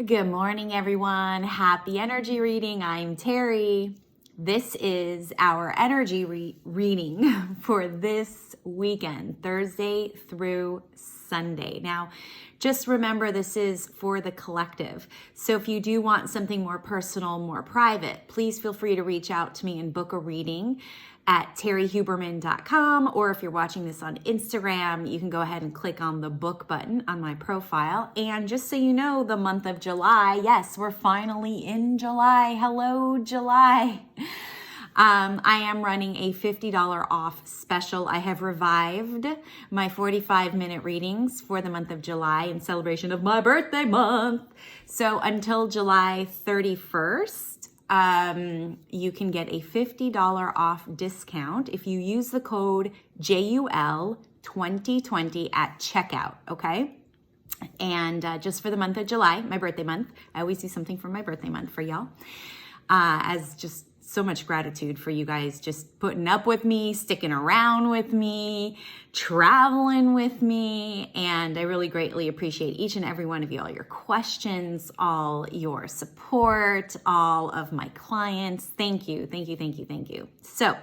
Good morning, everyone. Happy energy reading. I'm Terry. This is our energy reading for this weekend, Thursday through Sunday. Now, just remember this is for the collective. So if you do want something more personal, more private, please feel free to reach out to me and book a reading at terryhuberman.com, or if you're watching this on Instagram, you can go ahead and click on the book button on my profile. And just so you know, the month of July, yes, we're finally in July. Hello, July. I am running a $50 off special. I have revived my 45-minute readings for the month of July in celebration of my birthday month. So until July 31st, you can get a $50 off discount if you use the code JUL2020 at checkout, okay? And just for the month of July, my birthday month, I always do something for my birthday month for y'all, as just so much gratitude for you guys just putting up with me, sticking around with me, traveling with me. And I really greatly appreciate each and every one of you, all your questions, all your support, all of my clients. Thank you, thank you, thank you, thank you. So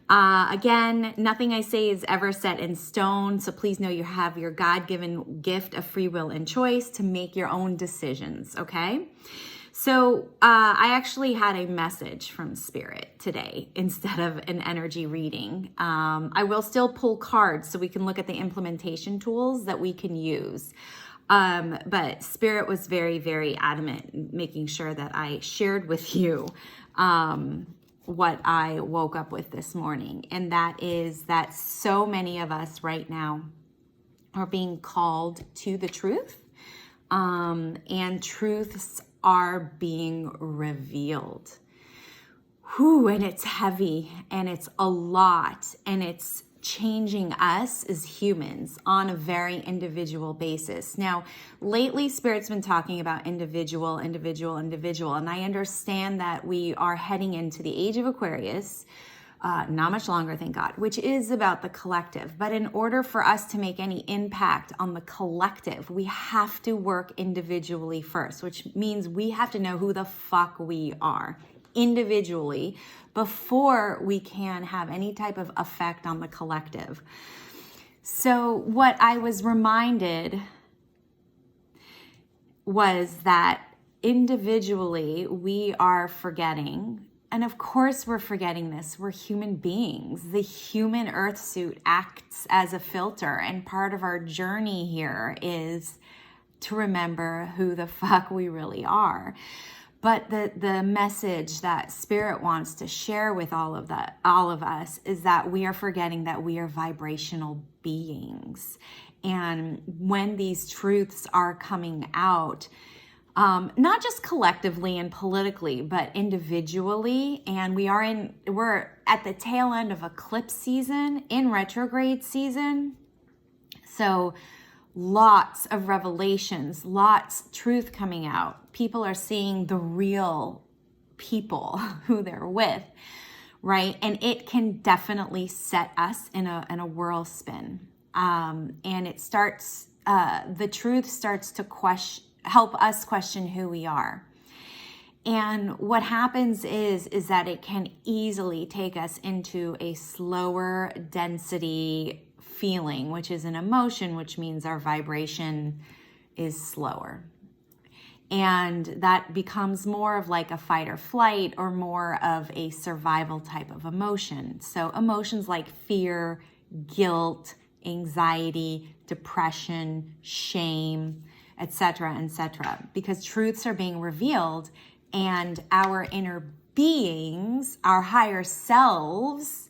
again, nothing I say is ever set in stone. So please know you have your God-given gift of free will and choice to make your own decisions, okay? So I actually had a message from Spirit today instead of an energy reading. I will still pull cards so we can look at the implementation tools that we can use. But Spirit was very, very adamant, making sure that I shared with you what I woke up with this morning. And that is that so many of us right now are being called to the truth, and truths are being revealed. Whew, and it's heavy and it's a lot and it's changing us as humans on a very individual basis. Now, lately Spirit's been talking about individual, and I understand that we are heading into the age of Aquarius, not much longer, thank God, which is about the collective. But in order for us to make any impact on the collective, we have to work individually first, which means we have to know who the fuck we are individually before we can have any type of effect on the collective. So what I was reminded was that individually we are forgetting. And of course we're forgetting this. We're human beings. The human earth suit acts as a filter. And part of our journey here is to remember who the fuck we really are. But the message that Spirit wants to share with all of us is that we are forgetting that we are vibrational beings. And when these truths are coming out, not just collectively and politically, but individually. And we're at the tail end of eclipse season, in retrograde season. So lots of revelations, lots truth coming out. People are seeing the real people who they're with, right? And it can definitely set us in a whirlspin. And it starts, the truth starts to help us question who we are. And what happens is that it can easily take us into a slower density feeling, which is an emotion, which means our vibration is slower. And that becomes more of like a fight or flight, or more of a survival type of emotion. So emotions like fear, guilt, anxiety, depression, shame, etc., because truths are being revealed, and our inner beings, our higher selves,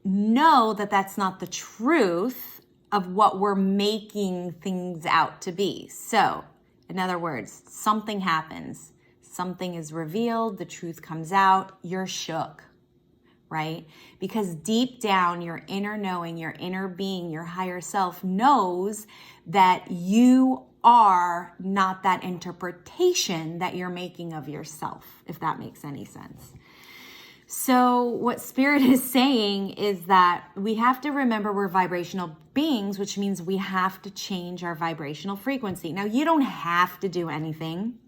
know that that's not the truth of what we're making things out to be. So, in other words, something happens, something is revealed, the truth comes out, you're shook, right? Because deep down, your inner knowing, your inner being, your higher self knows that you are not that interpretation that you're making of yourself, if that makes any sense. So what Spirit is saying is that we have to remember we're vibrational beings, which means we have to change our vibrational frequency. Now, you don't have to do anything.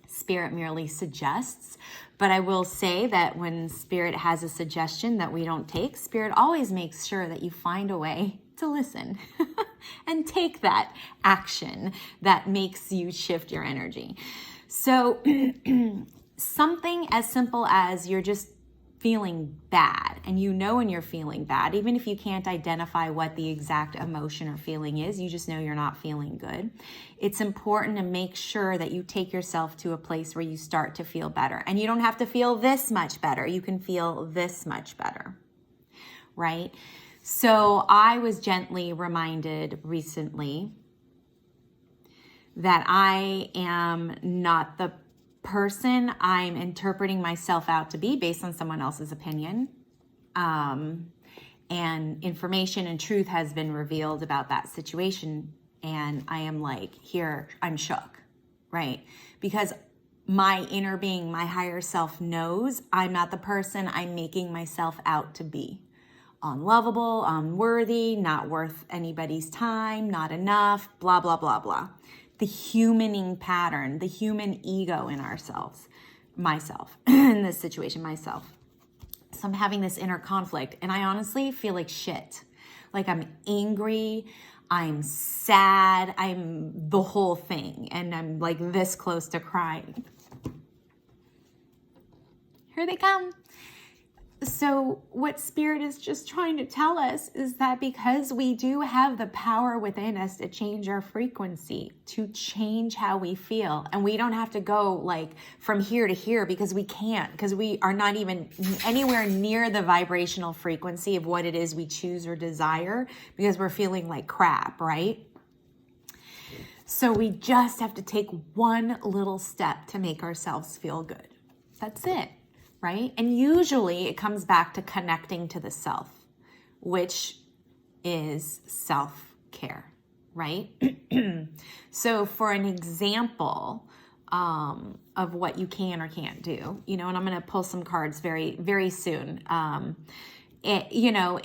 Spirit merely suggests, but I will say that when Spirit has a suggestion that we don't take, Spirit always makes sure that you find a way to listen and take that action that makes you shift your energy. So something as simple as you're just feeling bad, and you know when you're feeling bad, even if you can't identify what the exact emotion or feeling is, you just know you're not feeling good. It's important to make sure that you take yourself to a place where you start to feel better. And you don't have to feel this much better. You can feel this much better, right? So I was gently reminded recently that I am not the person I'm interpreting myself out to be based on someone else's opinion. And information and truth has been revealed about that situation. And I am like, here, I'm shook, right? Because my inner being, my higher self knows I'm not the person I'm making myself out to be. Unlovable, unworthy, not worth anybody's time, not enough, blah, blah, blah, blah. The humaning pattern, the human ego in ourselves, myself, in this situation, myself. So I'm having this inner conflict, and I honestly feel like shit. Like I'm angry, I'm sad, I'm the whole thing, and I'm like this close to crying. Here they come. So what Spirit is just trying to tell us is that because we do have the power within us to change our frequency, to change how we feel, and we don't have to go like from here to here because we can't, because we are not even anywhere near the vibrational frequency of what it is we choose or desire because we're feeling like crap, right? So we just have to take one little step to make ourselves feel good. That's it. Right? And usually it comes back to connecting to the self, which is self-care, right? So for an example of what you can or can't do, and I'm going to pull some cards very, very soon. It,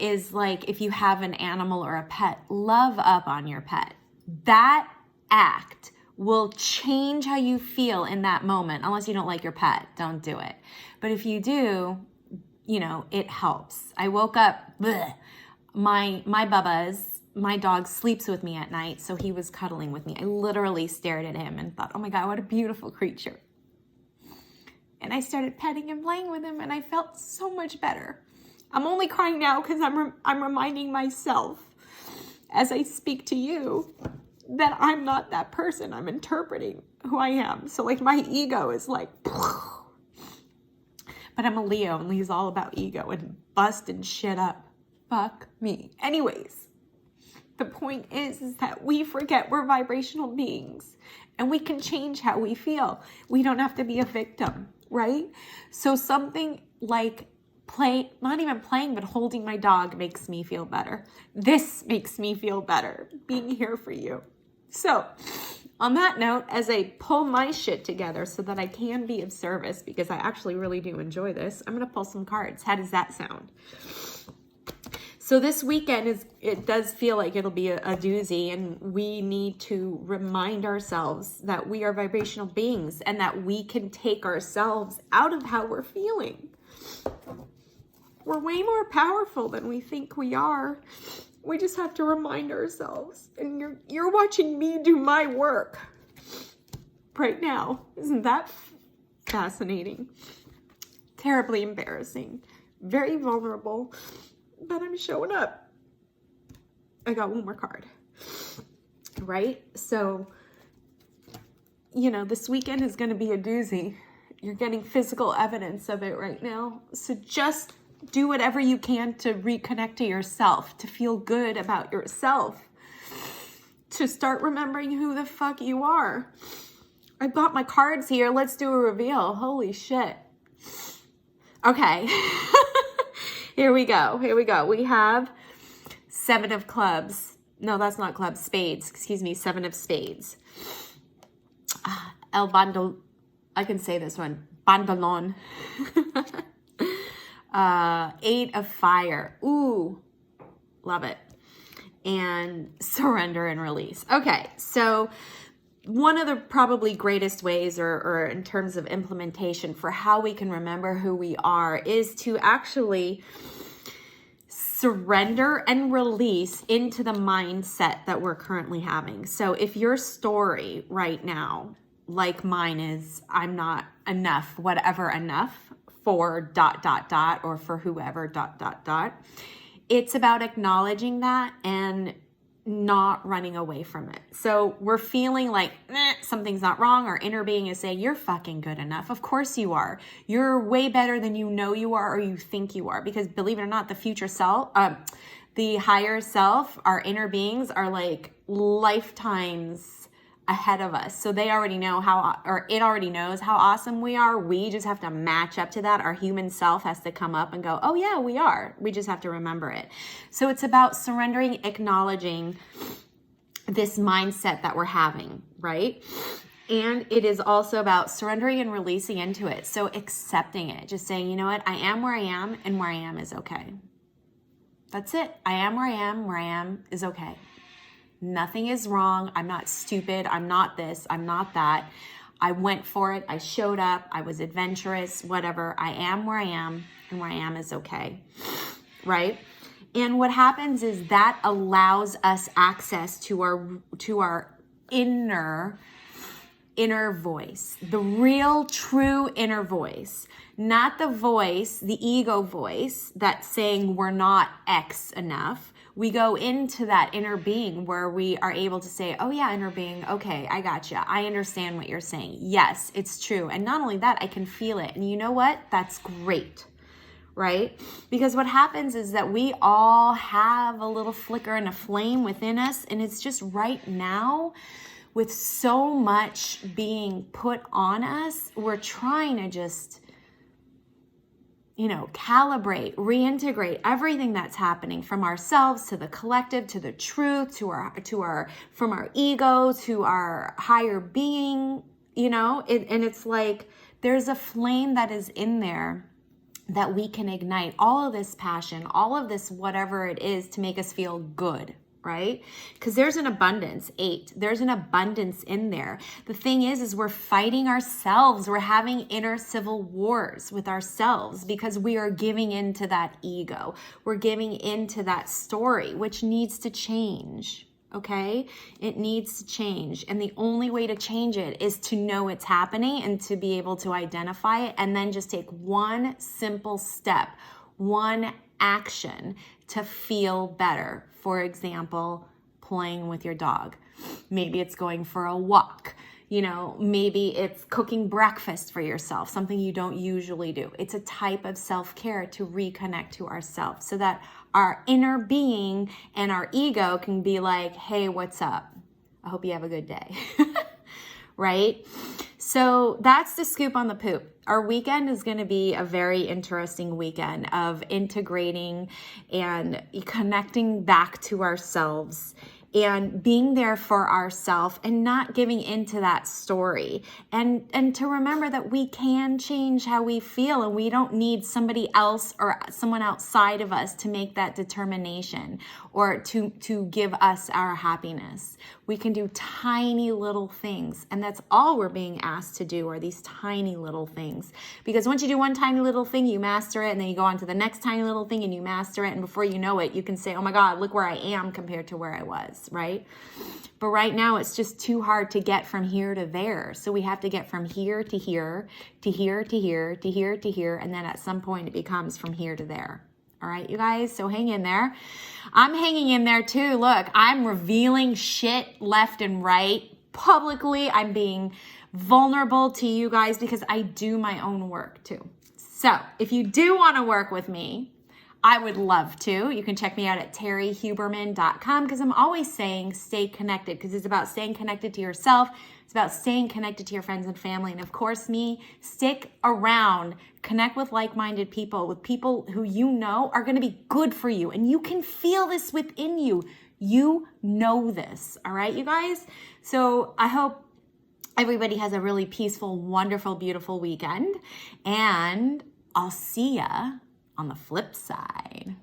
is like if you have an animal or a pet, love up on your pet. That act will change how you feel in that moment. Unless you don't like your pet, don't do it. But if you do, it helps. I woke up, my Bubba's, my dog sleeps with me at night, so he was cuddling with me. I literally stared at him and thought, oh my God, what a beautiful creature. And I started petting and playing with him, and I felt so much better. I'm only crying now because I'm reminding myself as I speak to you that I'm not that person. I'm interpreting who I am. So like my ego is like, but I'm a Leo, and Leo's all about ego and busting shit up. Fuck me. Anyways, the point is that we forget we're vibrational beings, and we can change how we feel. We don't have to be a victim, right? So something like not even playing, but holding my dog makes me feel better. This makes me feel better, being here for you. So on that note, as I pull my shit together so that I can be of service, because I actually really do enjoy this, I'm going to pull some cards. How does that sound? So this weekend it does feel like it'll be a doozy, and we need to remind ourselves that we are vibrational beings and that we can take ourselves out of how we're feeling. We're way more powerful than we think we are. We just have to remind ourselves. And you're watching me do my work right now. Isn't that fascinating? Terribly embarrassing. Very vulnerable. But I'm showing up. I got one more card. Right? So, this weekend is going to be a doozy. You're getting physical evidence of it right now. So just do whatever you can to reconnect to yourself, to feel good about yourself, to start remembering who the fuck you are. I've got my cards here. Let's do a reveal. Holy shit. Okay. Here we go. We have 7 of clubs. No, that's not clubs. Spades. Excuse me. 7 of spades. El bandol. I can say this one. Bandolon. 8 of fire. Ooh, love it. And surrender and release. Okay, so one of the probably greatest ways or in terms of implementation for how we can remember who we are is to actually surrender and release into the mindset that we're currently having. So if your story right now, like mine is, I'm not enough, whatever enough for ... or for whoever ... it's about acknowledging that and not running away from it. So we're feeling like something's not wrong. Our inner being is saying, you're fucking good enough. Of course you are. You're way better than you know you are or you think you are. Because believe it or not, the future self, the higher self, our inner beings are like lifetimes ahead of us. So they already know it already knows how awesome we are. We just have to match up to that. Our human self has to come up and go, oh yeah, we are. We just have to remember it. So it's about surrendering, acknowledging this mindset that we're having, right? And it is also about surrendering and releasing into it. So accepting it, just saying, you know what? I am where I am, and where I am is okay. That's it. I am where I am is okay. Nothing is wrong. I'm not stupid. I'm not this. I'm not that. I went for it. I showed up. I was adventurous, whatever. I am where I am, and where I am is okay. Right? And what happens is that allows us access to our inner voice, the real, true inner voice, not the voice, the ego voice that's saying we're not X enough. We go into that inner being where we are able to say, oh yeah, inner being, okay, I got you. I understand what you're saying. Yes, it's true. And not only that, I can feel it. And you know what? That's great, right? Because what happens is that we all have a little flicker and a flame within us. And it's just right now, with so much being put on us, we're trying to just calibrate, reintegrate everything that's happening from ourselves to the collective, to the truth, from our ego to our higher being, and it's like there's a flame that is in there that we can ignite all of this passion, all of this, whatever it is, to make us feel good. Right? Because there's an abundance, 8. There's an abundance in there. The thing is we're fighting ourselves. We're having inner civil wars with ourselves because we are giving into that ego. We're giving into that story, which needs to change. Okay? It needs to change. And the only way to change it is to know it's happening and to be able to identify it and then just take one simple step, one action to feel better. For example, playing with your dog. Maybe it's going for a walk. Maybe it's cooking breakfast for yourself, something you don't usually do. It's a type of self-care to reconnect to ourselves so that our inner being and our ego can be like, hey, what's up? I hope you have a good day. Right? So that's the scoop on the poop. Our weekend is going to be a very interesting weekend of integrating and connecting back to ourselves and being there for ourselves and not giving into that story. And to remember that we can change how we feel and we don't need somebody else or someone outside of us to make that determination or to give us our happiness. We can do tiny little things, and that's all we're being asked to do are these tiny little things. Because once you do one tiny little thing, you master it, and then you go on to the next tiny little thing and you master it, and before you know it, you can say, oh my God, look where I am compared to where I was, right? But right now, it's just too hard to get from here to there. So we have to get from here to here, to here to here, to here to here, and then at some point it becomes from here to there. All right, you guys, so hang in there. I'm hanging in there too. Look, I'm revealing shit left and right publicly. I'm being vulnerable to you guys because I do my own work too. So if you do want to work with me, I would love to. You can check me out at terryhuberman.com because I'm always saying stay connected because it's about staying connected to yourself. It's about staying connected to your friends and family. And of course, me, stick around, connect with like-minded people, with people who you know are going to be good for you. And you can feel this within you. You know this. All right, you guys? So I hope everybody has a really peaceful, wonderful, beautiful weekend. And I'll see ya on the flip side.